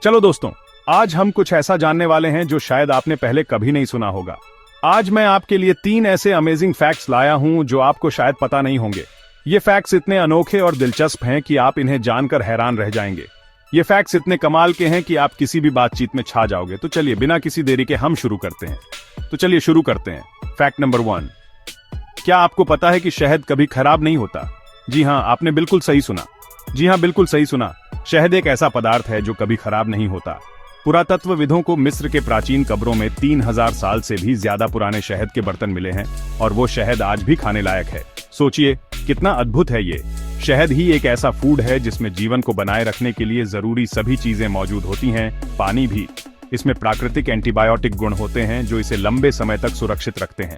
चलो दोस्तों, आज हम कुछ ऐसा जानने वाले हैं जो शायद आपने पहले कभी नहीं सुना होगा। आज मैं आपके लिए 3 ऐसे अमेजिंग फैक्ट्स लाया हूं जो आपको शायद पता नहीं होंगे। ये फैक्ट्स इतने अनोखे और दिलचस्प हैं कि आप इन्हें जानकर हैरान रह जाएंगे। ये फैक्ट्स इतने कमाल के हैं कि आप किसी भी बातचीत में छा जाओगे। तो चलिए बिना किसी देरी के हम शुरू करते हैं। शुरू करते हैं। Fact number 1। क्या आपको पता है कि शहद कभी खराब नहीं होता? जी हाँ, आपने बिल्कुल सही सुना। बिल्कुल सही सुना। शहद एक ऐसा पदार्थ है जो कभी खराब नहीं होता। पुरातत्वविदों को मिस्र के प्राचीन कब्रों में 3000 साल से भी ज्यादा पुराने शहद के बर्तन मिले हैं और वो शहद आज भी खाने लायक है। सोचिए कितना अद्भुत है ये। शहद ही एक ऐसा फूड है जिसमें जीवन को बनाए रखने के लिए जरूरी सभी चीजें मौजूद होती हैं, पानी भी। इसमें प्राकृतिक एंटीबायोटिक गुण होते हैं जो इसे लंबे समय तक सुरक्षित रखते हैं।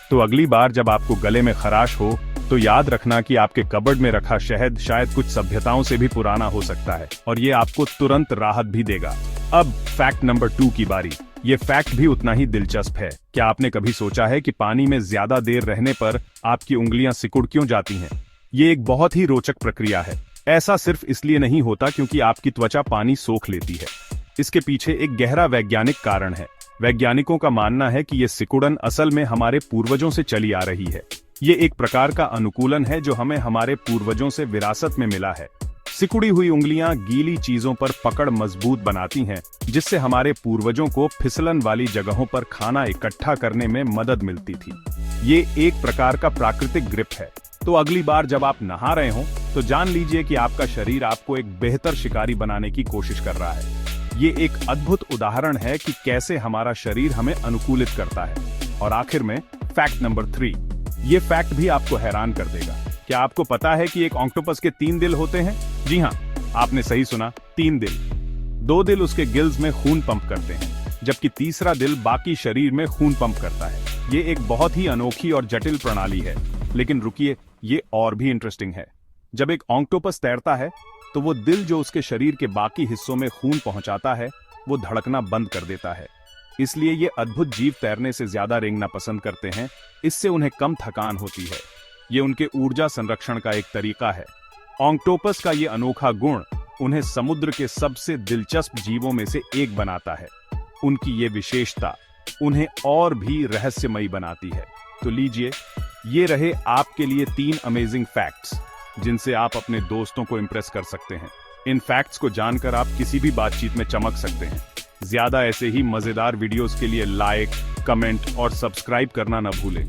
तो अगली बार जब आपको गले में खराश हो तो याद रखना कि आपके कबर्ड में रखा शहद शायद कुछ सभ्यताओं से भी पुराना हो सकता है और ये आपको तुरंत राहत भी देगा। अब फैक्ट नंबर 2 की बारी। ये फैक्ट भी उतना ही दिलचस्प है। क्या आपने कभी सोचा है कि पानी में ज्यादा देर रहने पर आपकी उंगलियां सिकुड़ क्यों जाती हैं? ये एक बहुत ही रोचक प्रक्रिया है। ऐसा सिर्फ इसलिए नहीं होता क्योंकि आपकी त्वचा पानी सोख लेती है। इसके पीछे एक गहरा वैज्ञानिक कारण है। वैज्ञानिकों का मानना है कि ये सिकुड़न असल में हमारे पूर्वजों से चली आ रही है। ये एक प्रकार का अनुकूलन है जो हमें हमारे पूर्वजों से विरासत में मिला है। सिकुड़ी हुई उंगलियां गीली चीजों पर पकड़ मजबूत बनाती हैं, जिससे हमारे पूर्वजों को फिसलन वाली जगहों पर खाना इकट्ठा करने में मदद मिलती थी। ये एक प्रकार का प्राकृतिक ग्रिप है। तो अगली बार जब आप नहा रहे हो तो जान लीजिए कि आपका शरीर आपको एक बेहतर शिकारी बनाने की कोशिश कर रहा है। ये एक अद्भुत उदाहरण है कि कैसे हमारा शरीर हमें अनुकूलित करता है। और आखिर में फैक्ट नंबर 3। ये फैक्ट भी आपको हैरान कर देगा। क्या आपको पता है कि एक ऑक्टोपस के 3 दिल होते हैं? जी हाँ, आपने सही सुना, 3 दिल। 2 दिल उसके गिल्स में खून पंप करते हैं, जबकि तीसरा दिल बाकी शरीर में खून पंप करता है। ये एक बहुत ही अनोखी और जटिल प्रणाली है। लेकिन रुकिए, ये और भी इंटरेस्टिंग है। जब एक ऑक्टोपस तैरता है तो वो दिल जो उसके शरीर के बाकी हिस्सों में खून पहुंचाता है वो धड़कना बंद कर देता है। इसलिए ये अद्भुत जीव तैरने से ज्यादा रेंगना पसंद करते हैं। इससे उन्हें कम थकान होती है। ये उनके ऊर्जा संरक्षण का एक तरीका है। ऑक्टोपस का ये अनोखा गुण उन्हें समुद्र के सबसे दिलचस्प जीवों में से एक बनाता है। उनकी ये विशेषता उन्हें और भी रहस्यमयी बनाती है। तो लीजिए, ये रहे आपके लिए 3 अमेजिंग फैक्ट्स जिनसे आप अपने दोस्तों को इंप्रेस कर सकते हैं। इन फैक्ट्स को जानकर आप किसी भी बातचीत में चमक सकते हैं। ज्यादा ऐसे ही मजेदार वीडियोस के लिए लाइक, कमेंट और सब्सक्राइब करना न भूलें।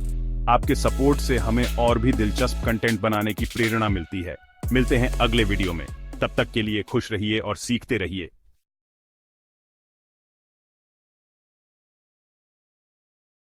आपके सपोर्ट से हमें और भी दिलचस्प कंटेंट बनाने की प्रेरणा मिलती है। मिलते हैं अगले वीडियो में। तब तक के लिए खुश रहिए और सीखते रहिए।